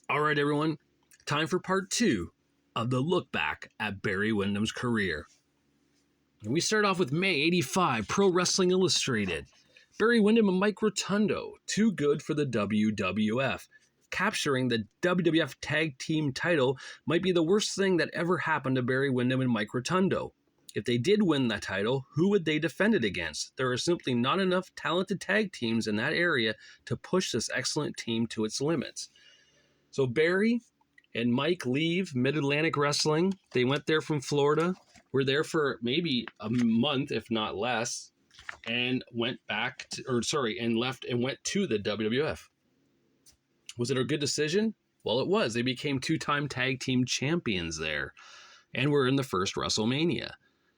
All right, everyone, time for part 2 of the look back at Barry Windham's career. And we start off with May 85, Pro Wrestling Illustrated. Barry Windham and Mike Rotundo, too good for the WWF. Capturing the WWF Tag Team title might be the worst thing that ever happened to Barry Windham and Mike Rotundo. If they did win that title, who would they defend it against? There are simply not enough talented tag teams in that area to push this excellent team to its limits. So Barry and Mike leave Mid-Atlantic Wrestling. They went there from Florida, were there for maybe a month, if not less, and went back and left and went to the WWF. Was it a good decision? Well, it was. They became 2-time tag team champions there and were in the first WrestleMania.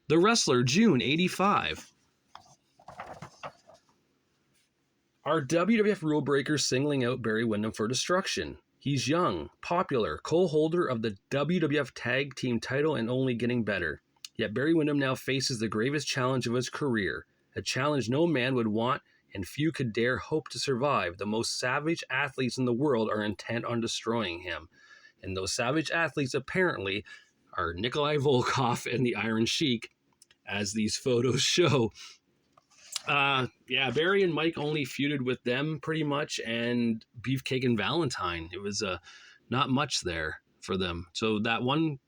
The Wrestler, June 85. Are WWF rule breakers singling out Barry Windham for destruction? He's young, popular, co-holder of the WWF Tag Team title and only getting better. Yet Barry Windham now faces the gravest challenge of his career, a challenge no man would want and few could dare hope to survive. The most savage athletes in the world are intent on destroying him. And those savage athletes apparently are Nikolai Volkov and the Iron Sheik, as these photos show. Barry and Mike only feuded with them pretty much, and Beefcake and Valentine. It was not much there for them. So that one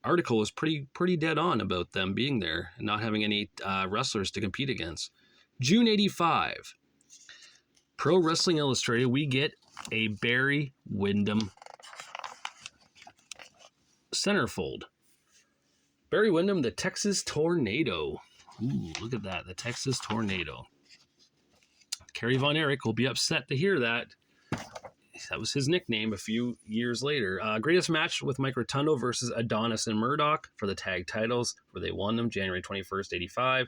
article was pretty dead on about them being there and not having any wrestlers to compete against. June 85. Pro Wrestling Illustrated, we get a Barry Windham centerfold. Barry Windham, the Texas Tornado. Ooh, look at that, the Texas Tornado. Kerry Von Erich will be upset to hear that. That was his nickname a few years later. Greatest match with Mike Rotundo versus Adonis and Murdoch for the tag titles, where they won them January 21st, 85.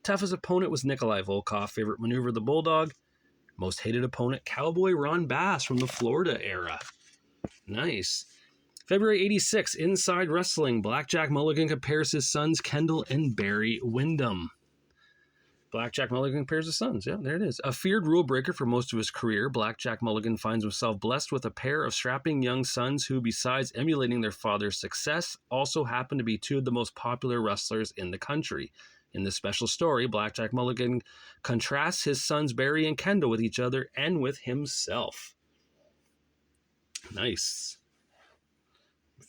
Toughest opponent was Nikolai Volkov. Favorite maneuver, the Bulldog. Most hated opponent, Cowboy Ron Bass from the Florida era. Nice. February 86, Inside Wrestling. Blackjack Mulligan compares his sons, Kendall and Barry Windham. Blackjack Mulligan compares his sons. Yeah, there it is. A feared rule breaker for most of his career, Blackjack Mulligan finds himself blessed with a pair of strapping young sons who, besides emulating their father's success, also happen to be two of the most popular wrestlers in the country. In this special story, Blackjack Mulligan contrasts his sons Barry and Kendall with each other and with himself. Nice.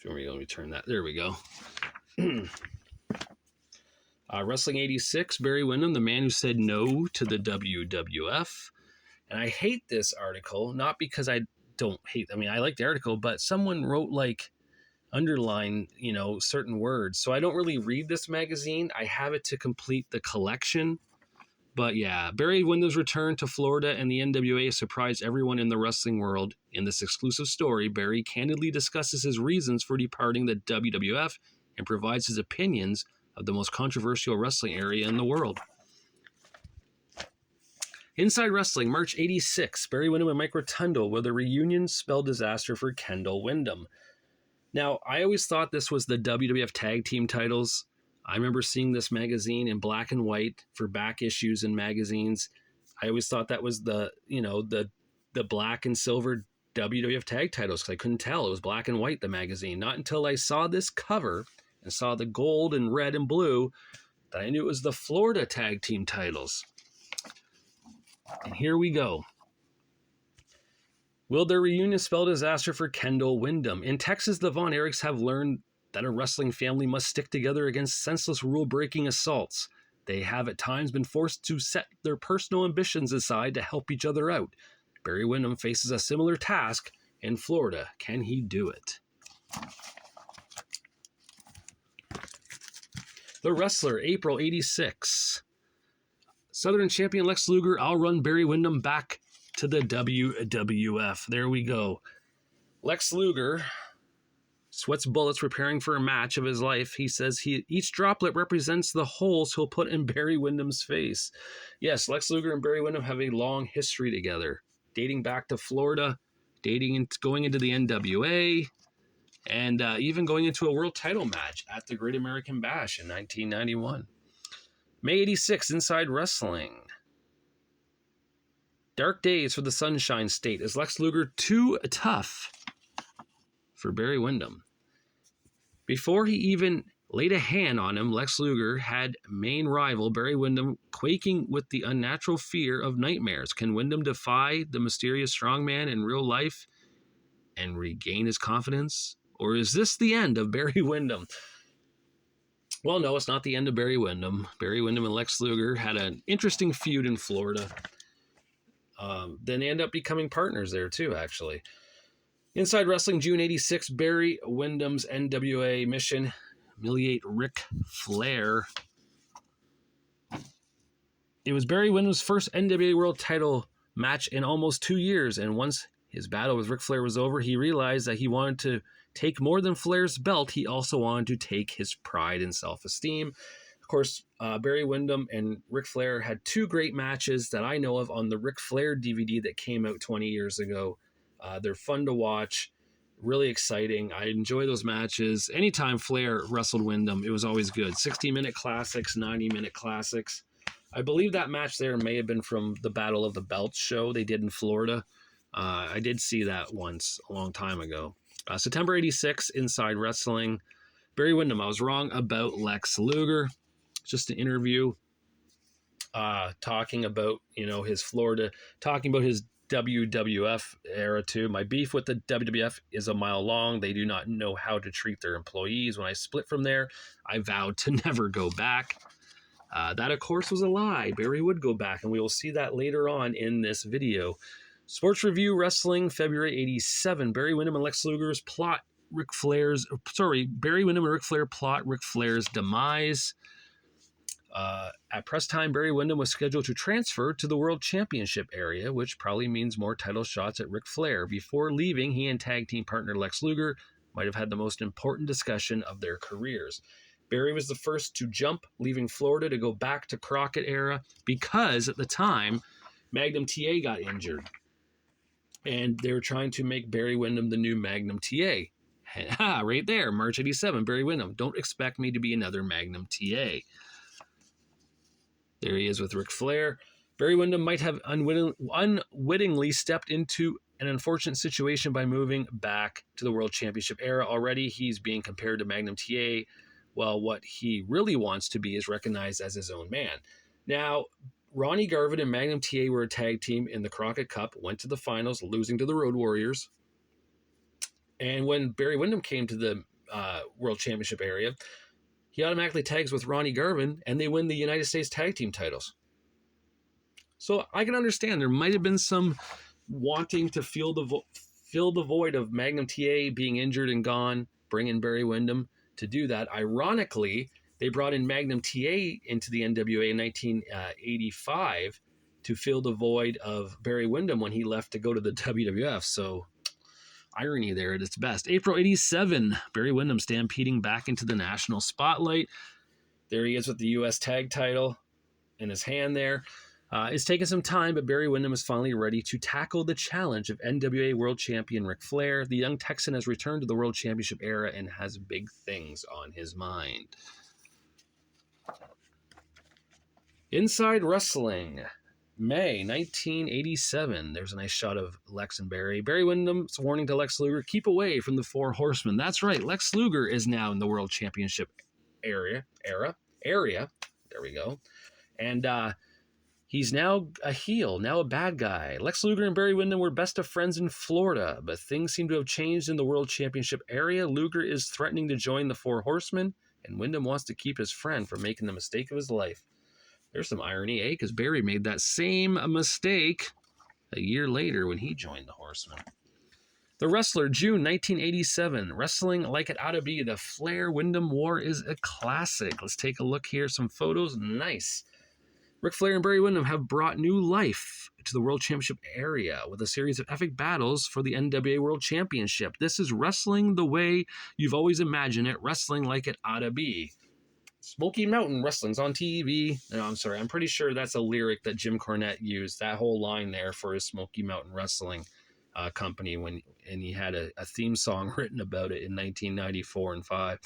Let me turn that. There we go. Wrestling 86, Barry Windham, the man who said no to the WWF. And I hate this article, not because I like the article, but someone wrote underline, certain words. So I don't really read this magazine. I have it to complete the collection. But yeah, Barry Windham's return to Florida and the NWA surprised everyone in the wrestling world. In this exclusive story, Barry candidly discusses his reasons for departing the WWF and provides his opinions of the most controversial wrestling area in the world. Inside Wrestling, March 86, Barry Windham and Mike Rotundo, where the reunion spelled disaster for Kendall Windham. Now, I always thought this was the WWF Tag Team titles. I remember seeing this magazine in black and white for back issues in magazines. I always thought that was the black and silver WWF tag titles because I couldn't tell. It was black and white, the magazine. Not until I saw this cover and saw the gold and red and blue that I knew it was the Florida tag team titles. And here we go. Will their reunion spell disaster for Kendall Windham? In Texas, the Von Erichs have learned that a wrestling family must stick together against senseless rule-breaking assaults. They have at times been forced to set their personal ambitions aside to help each other out. Barry Windham faces a similar task in Florida. Can he do it? The Wrestler, April 86. Southern champion Lex Luger, I'll run Barry Windham back to the WWF. There we go. Lex Luger sweats bullets preparing for a match of his life. He says each droplet represents the holes he'll put in Barry Windham's face. Yes, Lex Luger and Barry Windham have a long history together, dating back to Florida, going into the NWA, and even going into a world title match at the Great American Bash in 1991. May 86, Inside Wrestling. Dark days for the Sunshine State. Is Lex Luger too tough for Barry Windham. Before he even laid a hand on him, Lex Luger had main rival Barry Windham quaking with the unnatural fear of nightmares. Can Windham defy the mysterious strongman in real life and regain his confidence? Or is this the end of Barry Windham? Well, no, it's not the end of Barry Windham. Barry Windham and Lex Luger had an interesting feud in Florida. Then they end up becoming partners there too, actually. Inside Wrestling, June 86, Barry Windham's NWA mission, humiliate Ric Flair. It was Barry Windham's first NWA World title match in almost 2 years, and once his battle with Ric Flair was over, he realized that he wanted to take more than Flair's belt. He also wanted to take his pride and self-esteem. Of course, Barry Windham and Ric Flair had 2 great matches that I know of on the Ric Flair DVD that came out 20 years ago. They're fun to watch, really exciting. I enjoy those matches. Anytime Flair wrestled Windham, it was always good. 60-minute classics, 90-minute classics. I believe that match there may have been from the Battle of the Belts show they did in Florida. I did see that once a long time ago. September 86, Inside Wrestling. Barry Windham, I was wrong about Lex Luger. Just an interview talking about, his Florida, talking about his WWF era too. My beef with the WWF is a mile long. They do not know how to treat their employees. When I split from there, I vowed to never go back. That, of course, was a lie. Barry would go back, and we will see that later on in this video. Sports Review Wrestling, February 87. Barry Windham and Lex Luger's plot Barry Windham and Ric Flair plot Ric Flair's demise. At press time, Barry Windham was scheduled to transfer to the World Championship area, which probably means more title shots at Ric Flair. Before leaving, he and tag team partner Lex Luger might have had the most important discussion of their careers. Barry was the first to jump, leaving Florida to go back to Crockett era because at the time, Magnum TA got injured. And they were trying to make Barry Windham the new Magnum TA. Right there, March 87, Barry Windham. Don't expect me to be another Magnum TA. There he is with Ric Flair. Barry Windham might have unwittingly stepped into an unfortunate situation by moving back to the World Championship era. Already, he's being compared to Magnum TA. Well, what he really wants to be is recognized as his own man. Now, Ronnie Garvin and Magnum TA were a tag team in the Crockett Cup, went to the finals, losing to the Road Warriors. And when Barry Windham came to the World Championship area, he automatically tags with Ronnie Garvin, and they win the United States Tag Team titles. So I can understand there might have been some wanting to fill the void of Magnum TA being injured and gone, bring in Barry Windham to do that. Ironically, they brought in Magnum TA into the NWA in 1985 to fill the void of Barry Windham when he left to go to the WWF. So irony there at its best. April 87, Barry Windham stampeding back into the national spotlight. There he is with the U.S. tag title in his hand there. It's taken some time, but Barry Windham is finally ready to tackle the challenge of NWA World Champion Ric Flair. The young Texan has returned to the World Championship era and has big things on his mind. Inside Wrestling, May 1987. There's a nice shot of Lex and Barry. Barry Windham's warning to Lex Luger, keep away from the Four Horsemen. That's right, Lex Luger is now in the World Championship area. There we go. And he's now a heel, now a bad guy. Lex Luger and Barry Windham were best of friends in Florida, but things seem to have changed in the World Championship area. Luger is threatening to join the Four Horsemen, and Windham wants to keep his friend from making the mistake of his life. There's some irony, eh? Because Barry made that same mistake a year later when he joined the Horsemen. The Wrestler, June 1987. Wrestling Like It Oughta Be. The Flair-Windham War is a classic. Let's take a look here. Some photos. Nice. Ric Flair and Barry Windham have brought new life to the World Championship area with a series of epic battles for the NWA World Championship. This is wrestling the way you've always imagined it. Wrestling like it oughta be. Smoky Mountain Wrestling's on TV. No, I'm sorry. I'm pretty sure that's a lyric that Jim Cornette used, that whole line there, for his Smoky Mountain Wrestling company, and he had a theme song written about it in 1994 and 5.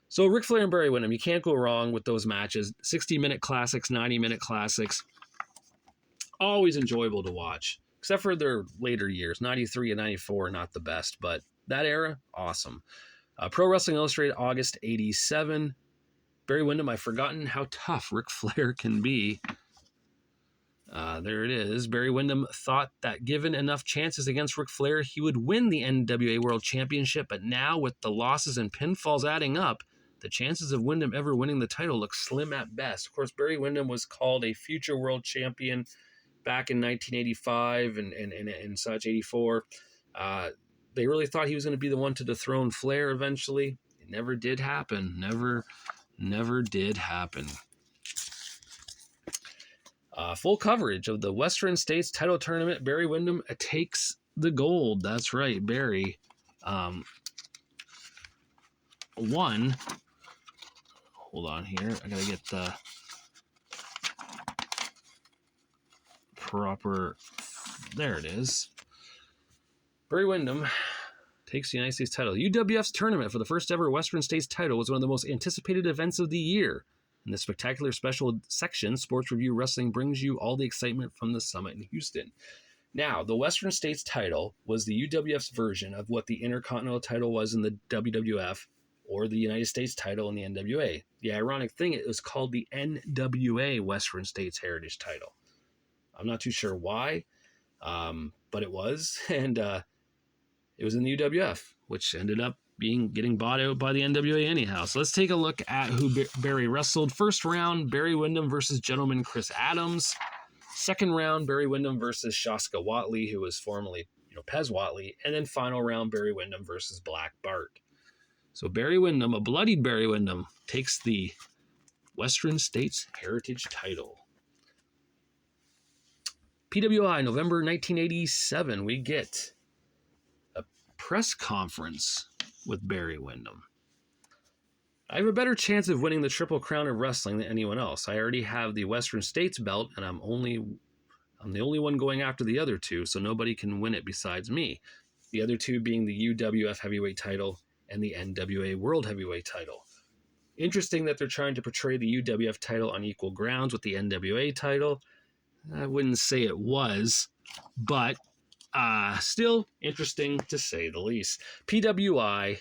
So Ric Flair and Barry Windham, you can't go wrong with those matches. 60-minute classics, 90-minute classics. Always enjoyable to watch, except for their later years. 93 and 94 are not the best, but that era, awesome. Pro Wrestling Illustrated, August 87. Barry Windham, I've forgotten how tough Ric Flair can be. There it is. Barry Windham thought that given enough chances against Ric Flair, he would win the NWA World Championship, but now with the losses and pinfalls adding up, the chances of Windham ever winning the title look slim at best. Of course, Barry Windham was called a future world champion back in 1985 and such, 84. They really thought he was going to be the one to dethrone Flair eventually. It never did happen. Never did happen. Full coverage of the Western States title tournament. Barry Windham takes the gold. That's right, Barry won. Hold on here. I gotta get the proper. There it is. Barry Windham takes the United States title. UWF's tournament for the first ever Western States title was one of the most anticipated events of the year. In the spectacular special section, Sports Review Wrestling brings you all the excitement from the summit in Houston. Now, the Western States title was the UWF's version of what the Intercontinental title was in the WWF or the United States title in the NWA. The ironic thing, it was called the NWA Western States Heritage title. I'm not too sure why, but it was, and it was in the UWF, which ended up getting bought out by the NWA anyhow. So let's take a look at who Barry wrestled. First round, Barry Windham versus gentleman Chris Adams. Second round, Barry Windham versus Shaska Whatley, who was formerly Pez Whatley. And then final round, Barry Windham versus Black Bart. So Barry Windham, a bloodied Barry Windham, takes the Western States Heritage title. PWI, November 1987, we get a press conference with Barry Windham. I have a better chance of winning the Triple Crown of Wrestling than anyone else. I already have the Western States belt, and I'm the only one going after the other two, so nobody can win it besides me. The other two being the UWF Heavyweight title and the NWA World Heavyweight title. Interesting that they're trying to portray the UWF title on equal grounds with the NWA title. I wouldn't say it was, but still interesting to say the least. PWI,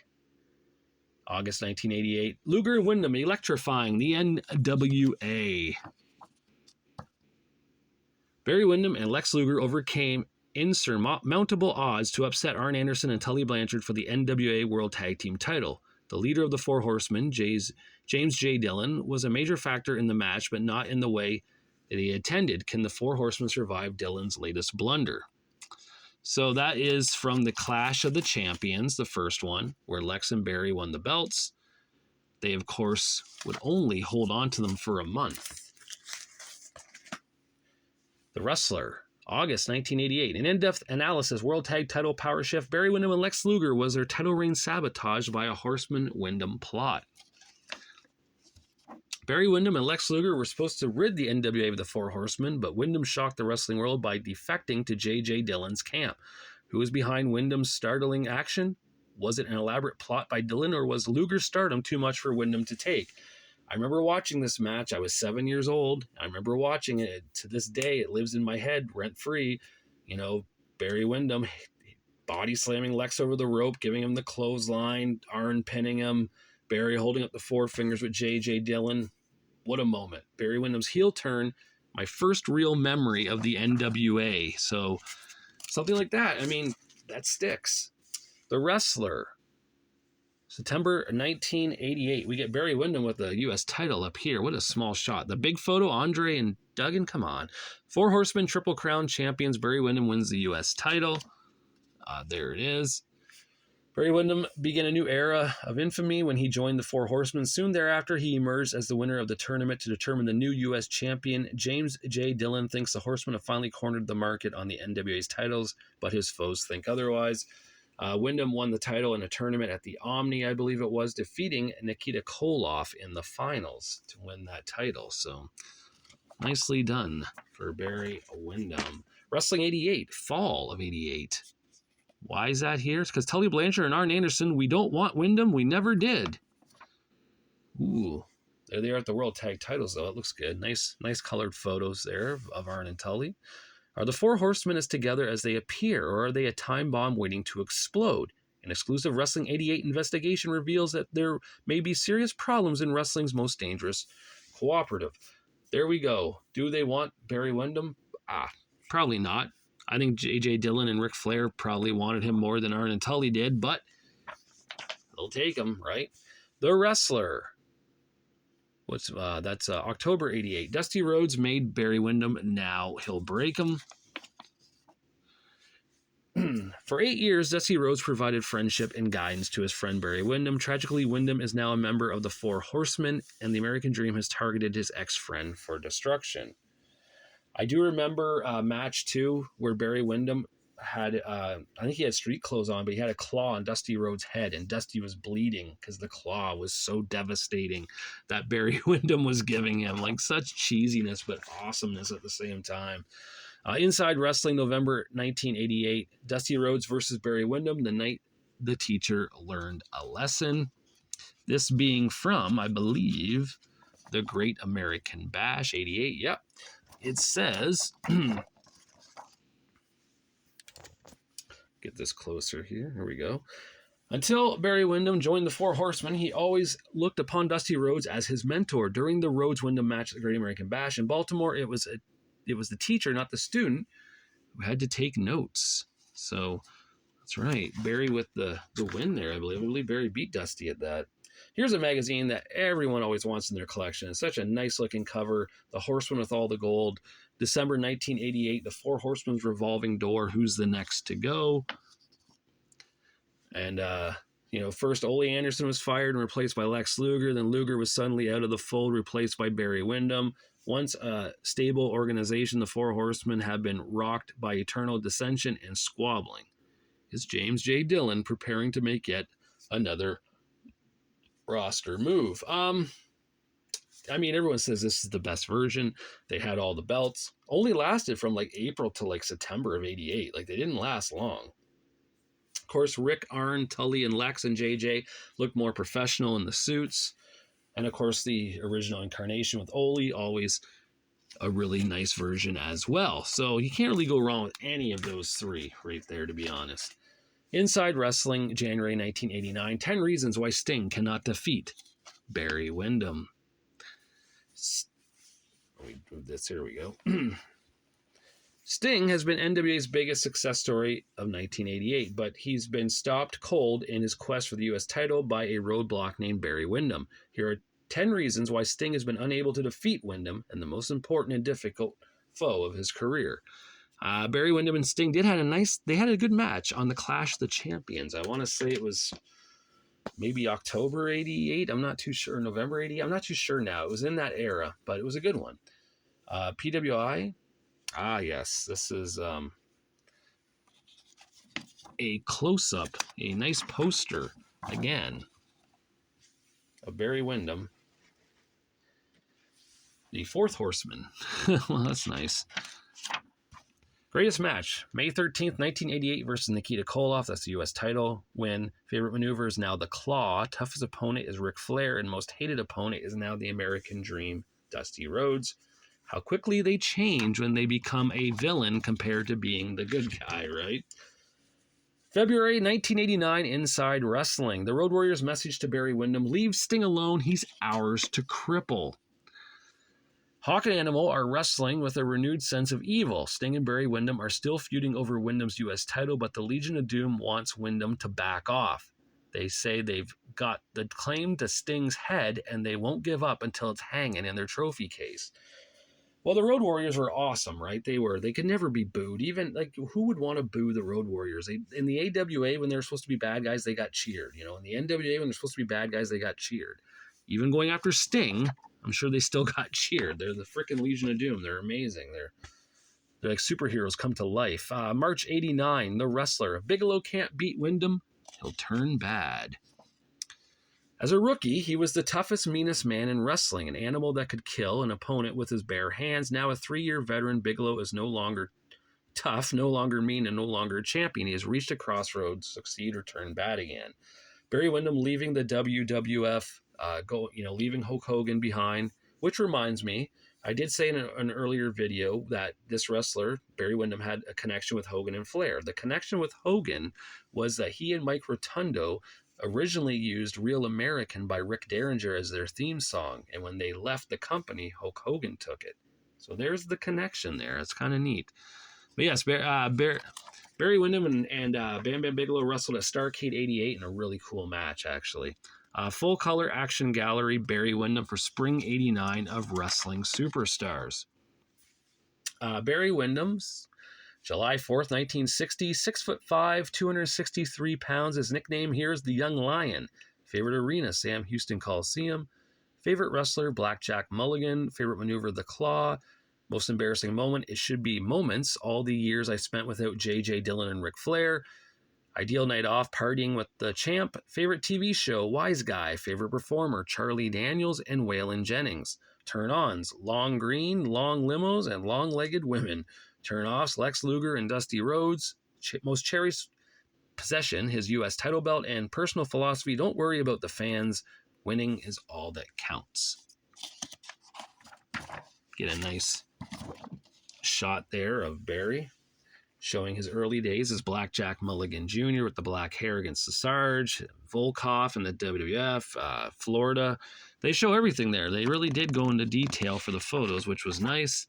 August 1988. Luger and Windham electrifying the NWA. Barry Windham and Lex Luger overcame insurmountable odds to upset Arn Anderson and Tully Blanchard for the NWA World Tag Team title. The leader of the Four Horsemen, James J. Dillon, was a major factor in the match, but not in the way that he intended. Can the Four Horsemen survive Dillon's latest blunder? So that is from the Clash of the Champions, the first one, where Lex and Barry won the belts. They, of course, would only hold on to them for a month. The Wrestler, August 1988. In in-depth analysis, World Tag Title power shift, Barry Windham and Lex Luger was their title reign sabotaged by a Horseman-Windham plot. Barry Windham and Lex Luger were supposed to rid the NWA of the Four Horsemen, but Windham shocked the wrestling world by defecting to J.J. Dillon's camp. Who was behind Windham's startling action? Was it an elaborate plot by Dillon, or was Luger's stardom too much for Windham to take? I remember watching this match. I was 7 years old. I remember watching it. To this day, it lives in my head, rent-free. Barry Windham body slamming Lex over the rope, giving him the clothesline, Arn pinning him, Barry holding up the four fingers with J.J. Dillon. What a moment. Barry Windham's heel turn, my first real memory of the NWA. So something like that, that sticks. The Wrestler, September 1988. We get Barry Windham with the U.S. title up here. What a small shot. The big photo, Andre and Duggan, come on. Four Horsemen Triple Crown champions. Barry Windham wins the U.S. title. There it is. Barry Windham began a new era of infamy when he joined the Four Horsemen. Soon thereafter, he emerged as the winner of the tournament to determine the new U.S. champion. James J. Dillon thinks the Horsemen have finally cornered the market on the NWA's titles, but his foes think otherwise. Windham won the title in a tournament at the Omni, I believe it was, defeating Nikita Koloff in the finals to win that title. So nicely done for Barry Windham. Wrestling 88, fall of 88. Why is that here? It's because Tully Blanchard and Arn Anderson, we don't want Windham. We never did. Ooh, there they are at the World Tag Titles, though. It looks good. Nice colored photos there of Arn and Tully. Are the Four Horsemen as together as they appear, or are they a time bomb waiting to explode? An exclusive Wrestling 88 investigation reveals that there may be serious problems in wrestling's most dangerous cooperative. There we go. Do they want Barry Windham? Probably not. I think J.J. Dillon and Ric Flair probably wanted him more than Arn and Tully did, but they'll take him, right? The Wrestler. That's October 88. Dusty Rhodes made Barry Windham. Now he'll break him. For 8 years, Dusty Rhodes provided friendship and guidance to his friend Barry Windham. Tragically, Windham is now a member of the Four Horsemen, and the American Dream has targeted his ex-friend for destruction. I do remember match 2 where Barry Windham had, I think he had street clothes on, but he had a claw on Dusty Rhodes' head, and Dusty was bleeding because the claw was so devastating that Barry Windham was giving him. Like, such cheesiness, but awesomeness at the same time. Inside Wrestling, November 1988, Dusty Rhodes versus Barry Windham, the night the teacher learned a lesson. This being from, I believe, the Great American Bash, 88. Yep. It says, get this closer here. Here we go. Until Barry Windham joined the Four Horsemen, he always looked upon Dusty Rhodes as his mentor. During the Rhodes-Windham match at the Great American Bash in Baltimore, it was the teacher, not the student, who had to take notes. So that's right. Barry with the win there, I believe. I believe Barry beat Dusty at that. Here's a magazine that everyone always wants in their collection. It's such a nice-looking cover. The Horseman with all the gold. December 1988, the Four Horsemen's revolving door. Who's the next to go? And, first Ole Anderson was fired and replaced by Lex Luger. Then Luger was suddenly out of the fold, replaced by Barry Windham. Once a stable organization, the Four Horsemen have been rocked by eternal dissension and squabbling. Is James J. Dillon preparing to make yet another roster move? Everyone says this is the best version. They had all the belts. Only lasted from April to September of 88. They didn't last long. Of course, Rick, Arn, Tully, and Lex and JJ looked more professional in the suits. And of course, the original incarnation with Ole, always a really nice version as well. So you can't really go wrong with any of those three right there, to be honest. Inside Wrestling, January 1989, 10 reasons why Sting cannot defeat Barry Windham. Let me move this. Here we go. Sting has been NWA's biggest success story of 1988, but he's been stopped cold in his quest for the U.S. title by a roadblock named Barry Windham. Here are 10 reasons why Sting has been unable to defeat Windham and the most important and difficult foe of his career. Barry Windham and Sting had a good match on the Clash of the Champions. I want to say it was maybe October 88. I'm not too sure. November 88. I'm not too sure now. It was in that era, but it was a good one. PWI. Yes. This is a close-up, a nice poster, again, of Barry Windham, the Fourth Horseman. Well, that's nice. Greatest match, May 13th, 1988 versus Nikita Koloff. That's the U.S. title win. Favorite maneuver is now the Claw. Toughest opponent is Ric Flair, and most hated opponent is now the American Dream, Dusty Rhodes. How quickly they change when they become a villain compared to being the good guy, right? February 1989, Inside Wrestling. The Road Warriors' message to Barry Windham: leave Sting alone, he's ours to cripple. Hawk and Animal are wrestling with a renewed sense of evil. Sting and Barry Windham are still feuding over Windham's U.S. title, but the Legion of Doom wants Windham to back off. They say they've got the claim to Sting's head, and they won't give up until it's hanging in their trophy case. Well, the Road Warriors were awesome, right? They could never be booed. Even, who would want to boo the Road Warriors? In the AWA, when they were supposed to be bad guys, they got cheered. In the NWA, when they're supposed to be bad guys, they got cheered. Even going after Sting, I'm sure they still got cheered. They're the freaking Legion of Doom. They're amazing. They're like superheroes come to life. March 89, The Wrestler. If Bigelow can't beat Windham, he'll turn bad. As a rookie, he was the toughest, meanest man in wrestling, an animal that could kill an opponent with his bare hands. Now a 3-year veteran, Bigelow is no longer tough, no longer mean, and no longer a champion. He has reached a crossroads, succeed or turn bad again. Barry Windham leaving the WWF, leaving Hulk Hogan behind, which reminds me, I did say in an earlier video that this wrestler, Barry Windham, had a connection with Hogan and Flair. The connection with Hogan was that he and Mike Rotundo originally used Real American by Rick Derringer as their theme song. And when they left the company, Hulk Hogan took it. So there's the connection there. It's kind of neat. But yes, Barry Windham and Bam Bam Bigelow wrestled at Starrcade 88 in a really cool match, actually. Full color action gallery, Barry Windham for Spring 89 of Wrestling Superstars. Barry Windham's July 4th, 1960, 6'5", 263 pounds. His nickname here is the Young Lion. Favorite arena, Sam Houston Coliseum. Favorite wrestler, Blackjack Mulligan. Favorite maneuver, the Claw. Most embarrassing moment, it should be moments. All the years I spent without J.J. Dillon and Ric Flair. Ideal night off, partying with the champ. Favorite TV show, Wise Guy. Favorite performer, Charlie Daniels and Waylon Jennings. Turn-ons, Long Green, Long Limos, and Long-Legged Women. Turn-offs, Lex Luger and Dusty Rhodes. Most cherished possession, his U.S. title belt. And personal philosophy, don't worry about the fans. Winning is all that counts. Get a nice shot there of Barry showing his early days as Blackjack Mulligan Jr. with the black hair against the Sarge, Volkov in the WWF, Florida. They show everything there. They really did go into detail for the photos, which was nice.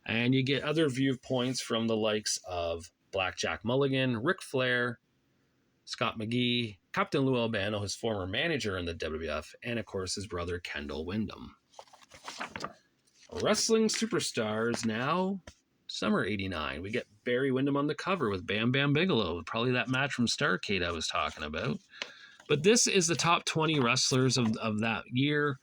And you get other viewpoints from the likes of Blackjack Mulligan, Ric Flair, Scott McGee, Captain Lou Albano, his former manager in the WWF, and of course his brother Kendall Windham. Wrestling Superstars now, summer 89. We get Barry Windham on the cover with Bam Bam Bigelow, probably that match from Starrcade I was talking about. But this is the top 20 wrestlers of that year.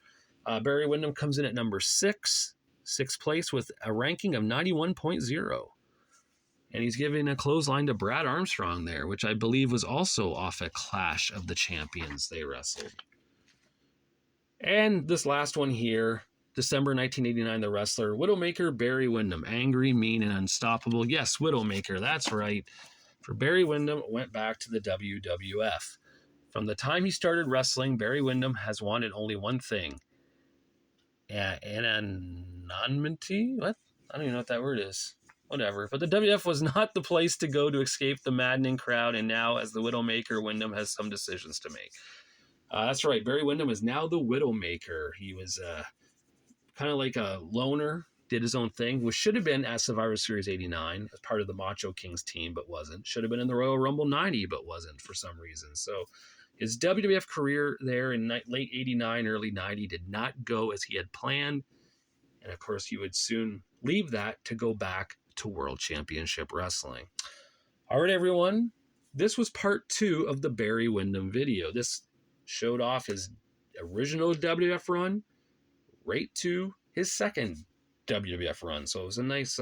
Barry Windham comes in at number 6, sixth place with a ranking of 91.0. And he's giving a clothesline to Brad Armstrong there, which I believe was also off a Clash of the Champions they wrestled. And this last one here, December 1989, the wrestler, Widowmaker Barry Windham. Angry, mean, and unstoppable. Yes, Widowmaker, that's right. For Barry Windham, went back to the WWF. From the time he started wrestling, Barry Windham has wanted only one thing. Anonymity? What? I don't even know what that word is. Whatever. But the WWF was not the place to go to escape the maddening crowd, and now, as the Widowmaker, Windham has some decisions to make. That's right. Barry Windham is now the Widowmaker. He was kind of like a loner, did his own thing, which should have been at Survivor Series 89 as part of the Macho Kings team, but wasn't. Should have been in the Royal Rumble 90, but wasn't for some reason. So his WWF career there in late 89, early 90 did not go as he had planned. And of course, he would soon leave that to go back to World Championship Wrestling. All right, everyone. This was part 2 of the Barry Windham video. This showed off his original WWF run right to his second WWF run. So it was a nice,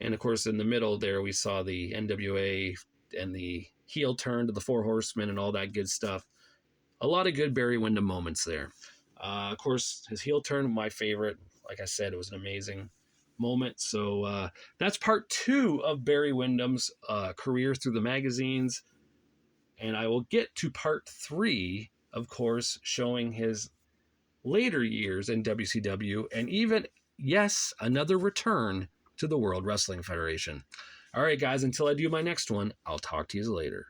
and of course in the middle there we saw the NWA and the heel turn to the Four Horsemen and all that good stuff. A lot of good Barry Windham moments there. Of course, his heel turn, my favorite. Like I said, it was an amazing moment. So that's part 2 of Barry Windham's career through the magazines. And I will get to part 3, of course, showing his later years in WCW, and even, yes, another return to the World Wrestling Federation. All right, guys, until I do my next one, I'll talk to you later.